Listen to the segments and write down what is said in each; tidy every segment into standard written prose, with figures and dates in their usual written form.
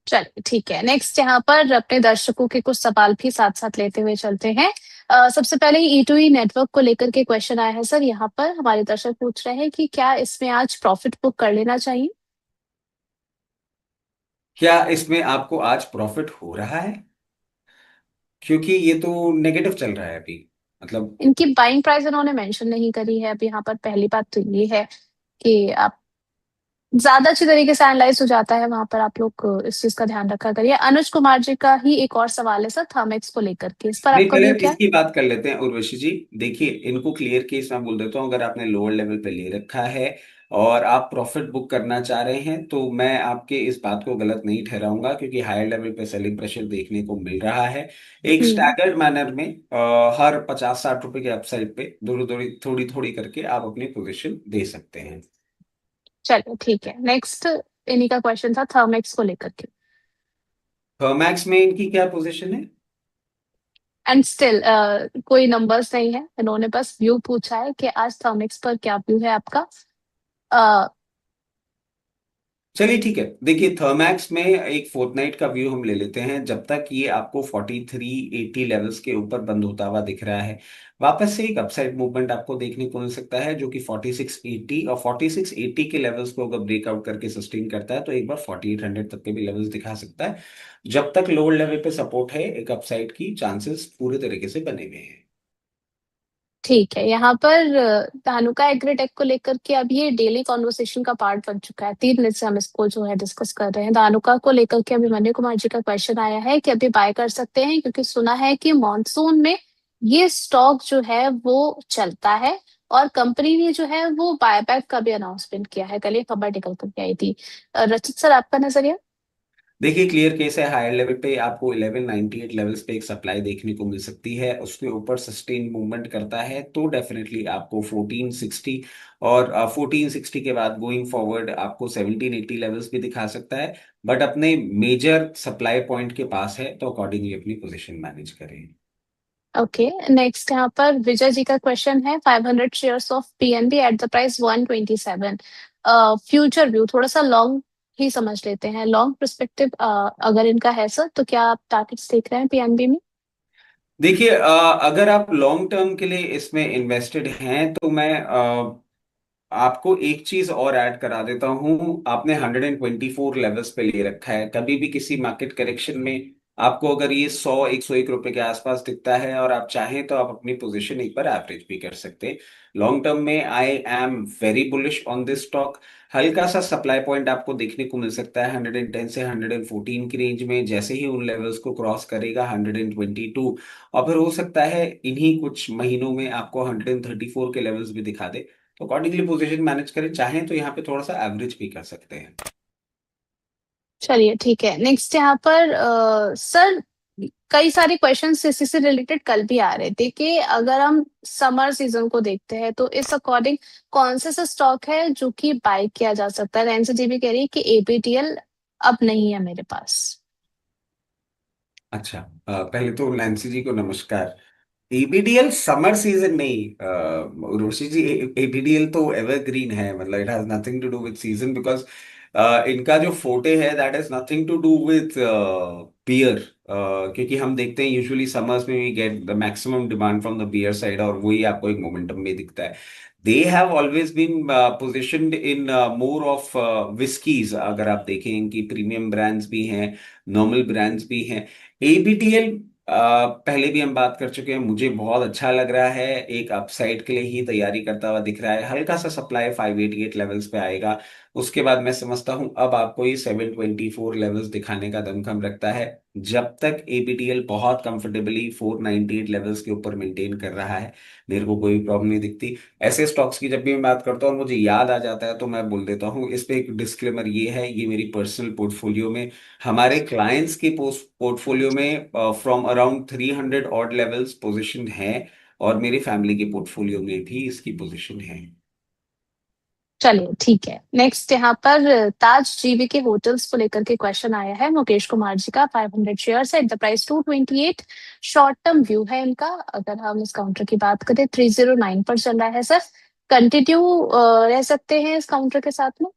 चलिए ठीक है। नेक्स्ट यहाँ पर अपने दर्शकों के कुछ सवाल भी साथ साथ लेते हुए चलते हैं। सबसे पहले ई टू ई नेटवर्क को लेकर के क्वेश्चन आया है सर। यहाँ पर हमारे दर्शक पूछ रहे हैं कि क्या इसमें आज प्रॉफिट बुक कर लेना चाहिए। क्या इसमें आपको आज प्रॉफिट हो रहा है? क्योंकि ये तो नेगेटिव चल रहा है अभी। मतलब इनकी बाइंग प्राइस इन्होंने मेंशन नहीं करी है। अब यहाँ पर पहली बात तो ये है कि आप ज्यादा अच्छी तरीके से एनालाइज हो जाता है वहां पर। आप लोग इस चीज का ध्यान रखा करिए। अनुज कुमार जी का ही एक और सवाल है सर थर्मेक्स को लेकर के, इस पर नहीं, आपका पहले व्यू हम क्या है। इसकी बात कर लेते हैं उर्वशी जी। देखिए, इनको क्लियर केस मैं बोल देता हूँ, अगर आपने लोअर लेवल पे ले रखा है और आप प्रॉफिट बुक करना चाह रहे हैं तो मैं आपके इस बात को गलत नहीं ठहराऊंगा, क्योंकि हायर लेवल पे सेलिंग प्रेशर देखने को मिल रहा है। एक हम्म। स्टैगर्ड मैनर में हर 50-60 रुपए के अपसाइड पे थोड़ी थोड़ी थोड़ी थोड़ी करके आप अपनी पोजीशन दे सकते हैं। चलिए ठीक है। नेक्स्ट इन्हीं का क्वेश्चन था थर्मेक्स को लेकर के। मैक्स में इनकी क्या पोजीशन है? एंड स्टिल कोई नंबर्स नहीं है, इन्होंने बस व्यू पूछा है कि आज थर्मिक्स पर क्या व्यू है आपका। uh, चलिए ठीक है। देखिए, थर्मैक्स में एक फोर्टनाइट का व्यू हम ले लेते हैं। जब तक ये आपको 4380 लेवल्स के ऊपर बंद होता हुआ दिख रहा है, वापस से एक अपसाइड मूवमेंट आपको देखने को मिल सकता है, जो कि 4680 और 4680 के लेवल्स को अगर ब्रेकआउट करके सस्टेन करता है तो एक बार 4800 तक के भी लेवल्स दिखा सकता है। जब तक लोअर लेवल पे सपोर्ट है, एक अपसाइड की चांसेस पूरे तरीके से बने हुए हैं। ठीक है। यहाँ पर धानुका एग्रीटेक को लेकर के अब ये डेली कॉन्वर्सेशन का पार्ट बन चुका है। 3 मिनट से हम इसको जो है डिस्कस कर रहे हैं। धानुका को लेकर के अभिमन्यु कुमार जी का क्वेश्चन आया है कि अभी बाय कर सकते हैं, क्योंकि सुना है कि मॉनसून में ये स्टॉक जो है वो चलता है। और कंपनी ने जो है वो बायबैक का भी अनाउंसमेंट किया है। कल ये खबर निकल करके आई थी। रचित सर आपका नजरिया। देखिए, क्लियर केस है। हायर लेवल पे आपको 1198 लेवल्स पे एक सप्लाई देखने को मिल सकती है। उसके ऊपर सस्टेन मूवमेंट करता है तो डेफिनेटली आपको 1460 और 1460 के बाद गोइंग फॉरवर्ड आपको 1780 लेवल्स भी दिखा सकता है। बट अपने मेजर सप्लाई पॉइंट के पास है तो अकॉर्डिंगली अपनी पोजीशन मैनेज करें। ओके। नेक्स्ट यहाँ पर विजय जी का क्वेश्चन है 500 shares of PNB at the price 127। Future view थोड़ा सा लॉन्ग ही समझ लेते हैं। लॉन्ग पर्सपेक्टिव अगर इनका है सर, तो क्या आप टारगेट्स देख रहे हैं पीएनबी में। देखिए, अगर आप लॉन्ग टर्म के लिए इसमें इन्वेस्टेड हैं तो मैं आपको एक चीज और ऐड करा देता हूं। आपने 124 लेवल्स पे ले रखा है। कभी भी किसी मार्केट करेक्शन में आपको अगर ये 100-101 रुपए के आसपास दिखता है और आप चाहें तो आप अपनी पोजीशन एक बार एवरेज भी कर सकते हैं। लॉन्ग टर्म में I am very bullish on this stock. हल्का सा सप्लाई पॉइंट आपको देखने को मिल सकता है 110 से 114 की रेंज में। जैसे ही उन लेवल्स को क्रॉस करेगा 122, और फिर हो सकता है इन्हीं कुछ महीनों में आपको 134 के लेवल्स भी दिखा दे। तो अकॉर्डिंगली पोजीशन मैनेज करें। चाहें तो यहाँ पे थोड़ा सा एवरेज भी कर सकते हैं। चलिए ठीक है। नेक्स्ट यहाँ पर सर कई सारे क्वेश्चंस इसी से रिलेटेड कल भी आ रहे थे कि अगर हम समर सीजन को देखते हैं तो इस अकॉर्डिंग कौन से से स्टॉक है जो कि बाय किया जा सकता है। नैन्सी जी भी कह रही है कि एबीटीएल अब नहीं है मेरे पास। अच्छा, पहले तो नैन्सी जी को नमस्कार। एबीडीएल समर सीजन नहीं, ऋषि जी। एबीडीएल तो एवरग्रीन है। मतलब it has nothing to do with season, because इनका जो फोटे है that is nothing to do with beer. क्योंकि हम देखते हैं यूजुअली समर्स में we get the maximum demand from the beer side, और वही आपको एक मोमेंटम में दिखता है। They have always been positioned in more of whiskies. अगर आप देखें, इनकी प्रीमियम ब्रांड्स भी हैं, नॉर्मल ब्रांड्स भी हैं। एबीटीएल पहले भी हम बात कर चुके हैं, मुझे बहुत अच्छा लग रहा है। एक अपसाइड के लिए ही तैयारी करता हुआ दिख रहा है। हल्का सा सप्लाई 588 लेवल्स पे आएगा। उसके बाद मैं समझता हूं अब आपको ये 724 लेवल्स दिखाने का दमखम रखता है। जब तक एबीटीएल बहुत कंफर्टेबली 498 लेवल्स के ऊपर मेंटेन कर रहा है, मेरे को कोई प्रॉब्लम नहीं दिखती। ऐसे स्टॉक्स की जब भी मैं बात करता हूँ और मुझे याद आ जाता है तो मैं बोल देता हूँ। इस पे एक डिस्क्लेमर ये है, ये मेरी पर्सनल पोर्टफोलियो में, हमारे क्लाइंट्स के पोर्टफोलियो में from around 300 odd levels position है, और मेरी फैमिली के पोर्टफोलियो में भी इसकी पोजीशन है। चलिए ठीक है। नेक्स्ट यहाँ पर ताज जीवी के होटल्स को लेकर के क्वेश्चन आया है मुकेश कुमार जी का। 500 shares at the price 228। Short term view है इनका। अगर हम इस काउंटर की बात करें 309 पर चल रहा है सर। कंटिन्यू रह सकते हैं इस काउंटर के साथ में।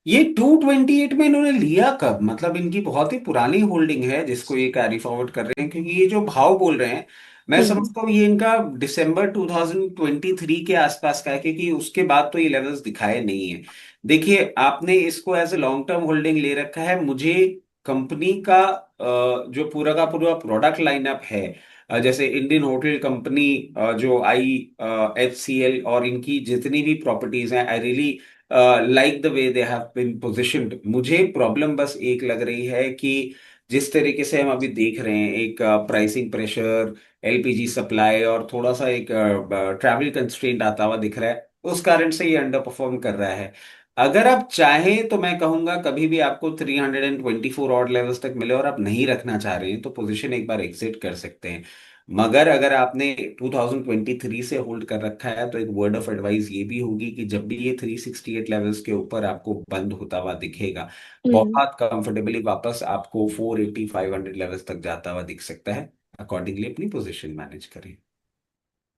ये 228 में इन्होंने लिया कब? मतलब इनकी बहुत ही पुरानी होल्डिंग है जिसको ये कैरी फॉरवर्ड कर रहे हैं, क्योंकि ये जो भाव बोल रहे हैं मैं हम्म। समझता हूँ ये इनका दिसंबर 2023 के आसपास का है, क्योंकि उसके बाद तो ये लेवल्स दिखाए नहीं है। देखिए, आपने इसको as a long term holding ले रखा है। मुझे कंपनी का जो पूरा का पूरा प्रोडक्ट लाइनअप है, जैसे इंडियन होटल कंपनी, जो IHCL और इनकी जितनी भी प्रॉपर्टीज हैं, I really like the way they have been positioned. मुझे प्रॉब्लम बस एक लग रही है कि जिस तरीके से हम अभी देख रहे हैं, एक प्राइसिंग प्रेशर, LPG सप्लाई और थोड़ा सा एक ट्रैवल कंस्ट्रेंट आता हुआ दिख रहा है, उस कारण से ये अंडर परफॉर्म कर रहा है। अगर आप चाहें तो मैं कहूंगा कभी भी आपको 324 ऑड लेवल्स तक मिले और आप नहीं रखना चाह रहे हैं तो पोजीशन एक बार एग्जिट कर सकते हैं। मगर अगर आपने 2023 से होल्ड कर रखा है तो एक वर्ड ऑफ एडवाइस ये भी होगी कि जब भी ये 368 लेवल्स के ऊपर आपको बंद होता हुआ दिखेगा, हम्म। बहुत कंफर्टेबली वापस आपको 480 500 लेवल्स तक जाता हुआ दिख सकता है। अकॉर्डिंगली अपनी पोजीशन मैनेज करें।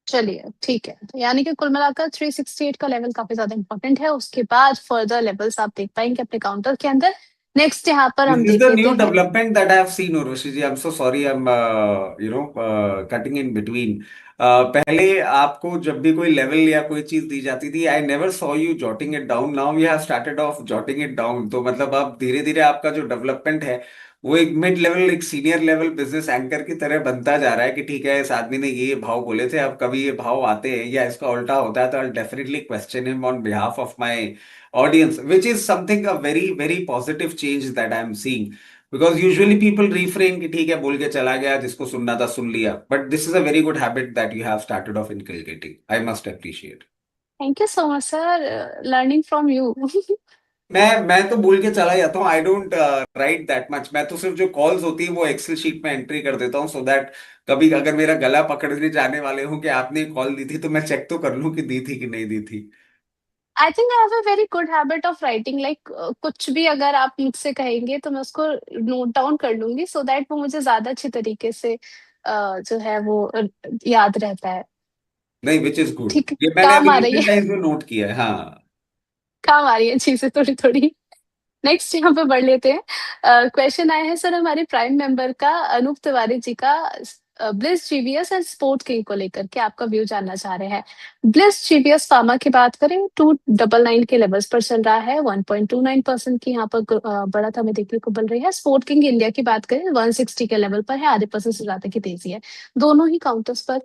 चलिए ठीक है, तो यानी कि कुल मिलाकर 368 का लेवल काफी ज्यादा इंपॉर्टेंट है, उसके बाद फर्दर लेवल्स आप देख पाएंगे अपने काउंटर के अंदर। नेक्स्ट यहाँ पर This हम is देख the लेते new हैं। development that I have seen, Urvashi ji. I'm so sorry. I'm cutting in between. पहले आपको जब भी कोई लेवल या कोई चीज दी जाती थी, I never saw you jotting it down. Now you have started off jotting it down. तो मतलब आप धीरे धीरे आपका जो डेवलपमेंट है वो एक मिड लेवल, एक सीनियर लेवल बिजनेस एंकर की तरह बनता जा रहा है कि ठीक है, इस आदमी ने ये भाव बोले थे, अब कभी ये भाव आते हैं या इसका उल्टा होता है तो I definitely question him on behalf of my audience, which is something a very very positive change that I am seeing. Because usually people refrain कि ठीक है, बोल के चला गया, जिसको सुनना था सुन लिया, but this is a very good habit that you have started off inculcating. I must appreciate. Thank you so much sir, learning from you. मैं तो भूल के चला जाता हूँ। I don't write that much. मैं तो सिर्फ जो कॉल्स होती है वो एक्सेल शीट में एंट्री कर देता हूँ, सो दैट कभी अगर मेरा गला पकड़ने जाने वाले हूँ कि आपने कॉल दी थी तो मैं चेक तो कर लूँ कि दी थी कि नहीं दी थी। I think I have a very good habit of writing, like कुछ भी अगर आप मुझसे कहेंगे तो मैं उसको नोट डाउन कर लूंगी, सो दैट वो मुझे ज्यादा अच्छी तरीके से जो है वो याद रहता है। नहीं, विच इज गुड। ठीक है, ये मैंने काम अभी आ रही रिसेंट है। टाइम्स में नोट किया है, हाँ। काम आ रही है चीजें थोड़ी थोड़ी। नेक्स्ट यहाँ पे बढ़ लेते हैं। क्वेश्चन आया है सर हमारे प्राइम मेंबर का, अनूप तिवारी जी का, bliss GVS and sport king को लेकर के आपका व्यू जानना चाह रहे हैं। ब्लिस जीवीएस फार्मा की बात करें, 299 के लेवल्स पर चल रहा है, 1.29% की यहाँ पर बढ़त हमें देखने को मिल रही है। स्पोर्ट किंग इंडिया की बात करें, 160 के लेवल पर है, आधे परसेंट से ज्यादा की तेजी है। दोनों ही काउंटर्स पर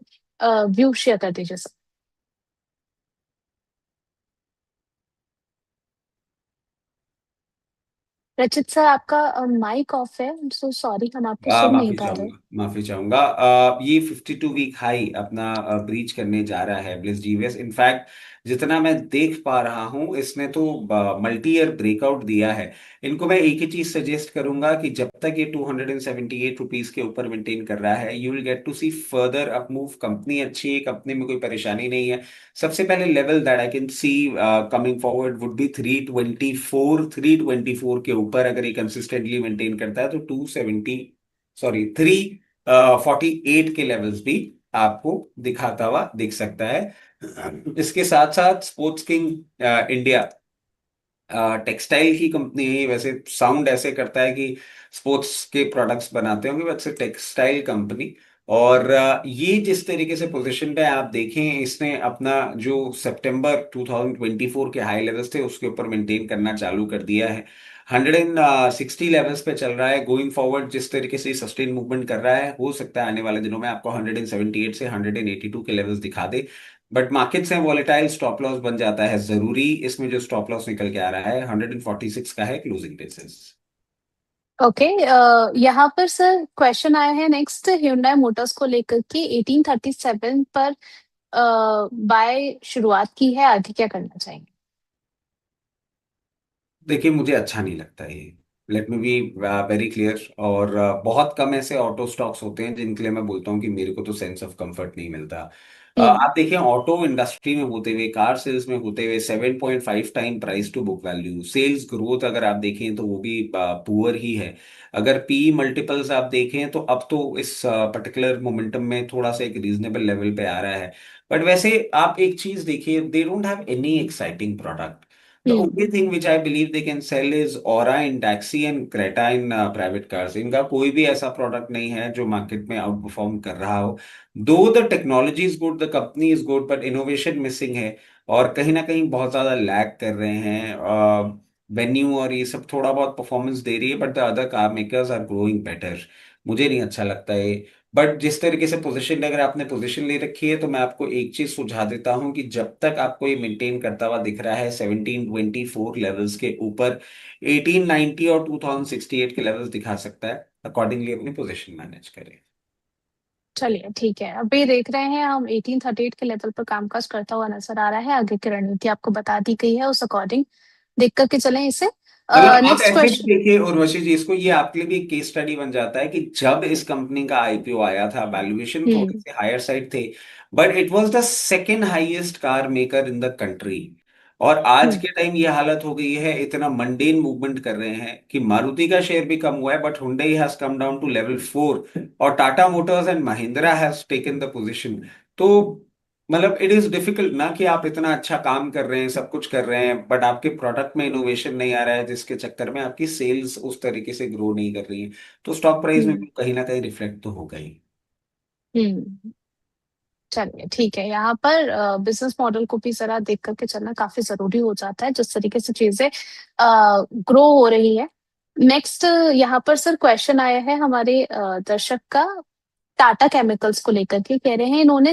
व्यू शेयर कर दीजिए सर। रचित सर आपका माइक ऑफ है, सो सॉरी हम आपको सुन नहीं माफी पा रहे। चाहूंगा, माफी चाहूंगा। ये 52 वीक हाई अपना ब्रीच करने जा रहा है ब्लिस जीवीएस। इनफैक्ट जितना मैं देख पा रहा हूं, इसने तो मल्टी ईयर ब्रेकआउट दिया है। इनको मैं एक ही चीज सजेस्ट करूंगा कि जब तक ये 278 रुपीज के ऊपर मेंटेन कर रहा है, you will get to see further up move. Company अच्छी है, कंपनी में कोई परेशानी नहीं है। सबसे पहले level that I can see coming forward would be 324 के ऊपर। अगर ये कंसिस्टेंटली मेंटेन करता है तो 348 के लेवल्स भी आपको दिखाता हुआ दिख सकता है। इसके साथ साथ स्पोर्ट्स किंग इंडिया टेक्सटाइल की कंपनी है। वैसे साउंड ऐसे करता है कि स्पोर्ट्स के प्रोडक्ट्स बनाते होंगे, बट से टेक्सटाइल कंपनी। और ये जिस तरीके से पोजीशन पे है, आप देखें इसने अपना जो सितंबर 2024 के हाई लेवल्स थे उसके ऊपर मेंटेन करना चालू कर दिया है। 160 लेवल्स पे चल रहा है। गोइंग फॉरवर्ड जिस तरीके से सस्टेन मूवमेंट कर रहा है, हो सकता है आने वाले दिनों में आपको 178 से 182 के लेवल्स दिखा दे। बट मार्केट्स हैं वॉलेटाइल, स्टॉप लॉस बन जाता है जरूरी। इसमें जो स्टॉप लॉस निकल के आ रहा है 146 का है क्लोजिंग बेसिस। ओके, यहाँ पर सर क्वेश्चन आया है नेक्स्ट, Hyundai मोटर्स को लेकर के 1837 पर बाय शुरुआत की है, आगे क्या करना चाहिए। देखिए, मुझे अच्छा नहीं लगता ये। Let me be very clear. और बहुत कम ऐसे ऑटो स्टॉक्स होते हैं जिनके लिए मैं बोलता हूँ कि मेरे को तो सेंस ऑफ कंफर्ट नहीं मिलता। हम्म। आप देखिए, ऑटो इंडस्ट्री में होते हुए, कार सेल्स में होते हुए 7.5 time price to book value, sales growth अगर आप देखें तो वो भी पुअर ही है। अगर पी मल्टीपल्स आप देखें तो अब तो इस पर्टिकुलर मोमेंटम में थोड़ा सा एक रीजनेबल लेवल पे आ रहा है। बट वैसे आप एक चीज देखिए, they don't have any exciting product. The hmm. only thing which I believe they can sell is Aura in taxi and Creta in private cars. इनका कोई भी ऐसा प्रोडक्ट नहीं है जो मार्केट में आउट परफॉर्म कर रहा हो. दो the technology is good, the company is good, but innovation missing है. और कहीं ना कहीं बहुत ज्यादा लैग कर रहे हैं. वेन्यू और ये सब थोड़ा बहुत परफॉर्मेंस दे रही है, but the other car makers are growing better. मुझे नहीं अच्छा लगता है. बट जिस तरीके से पोजीशन, अगर आपने पोजीशन ले रखी है, तो मैं आपको एक चीज सुझा देता हूं कि जब तक आपको ये मेंटेन करता हुआ दिख रहा है 1724 लेवल्स के ऊपर, 1890 और 2068 के लेवल्स दिखा सकता है. अकॉर्डिंगली अपनी पोजीशन मैनेज करें. चलिए ठीक है, अभी देख रहे हैं हम 1838 के लेवल पर कामकाज करता हुआ नजर आ रहा है। आगे की रणनीति आपको बता दी गई है, उस अकॉर्डिंग देख करके चलें इसे। मतलब आप नेक्स्ट ऐसे भी क्वेश्चन। देखिए उर्वशी जी, इसको ये आपके लिए भी एक केस स्टडी बन जाता है कि जब इस कंपनी का आईपीओ आया था, वैल्यूएशन थोड़ी हम्म। सी हायर साइड थे, but it was the second highest car maker in the country. और आज हम्म। के टाइम ये हालत हो गई है, इतना मंडेन मूवमेंट कर रहे हैं कि मारुति का शेयर भी कम हुआ है, but Hyundai has come down to level 4, और Tata Motors and Mahindra has taken the position. तो मतलब इट इज डिफिकल्ट ना, कि आप इतना अच्छा काम कर रहे हैं, सब कुछ कर रहे हैं, बट आपके प्रोडक्ट में इनोवेशन नहीं आ रहा है, जिसके चक्कर में आपकी सेल्स उस तरीके से ग्रो नहीं कर रही है. तो स्टॉक प्राइस में हम्म। भी कहीं ना कहीं रिफ्लेक्ट तो होगा ही. हम्म। चलिए ठीक है, यहाँ पर बिजनेस मॉडल को भी जरा देख करके चलना काफी जरूरी हो जाता है, जिस तरीके से चीजें ग्रो हो रही है। नेक्स्ट यहाँ पर सर क्वेश्चन आया है हमारे दर्शक का, टाटा केमिकल्स को लेकर के कह रहे हैं इन्होंने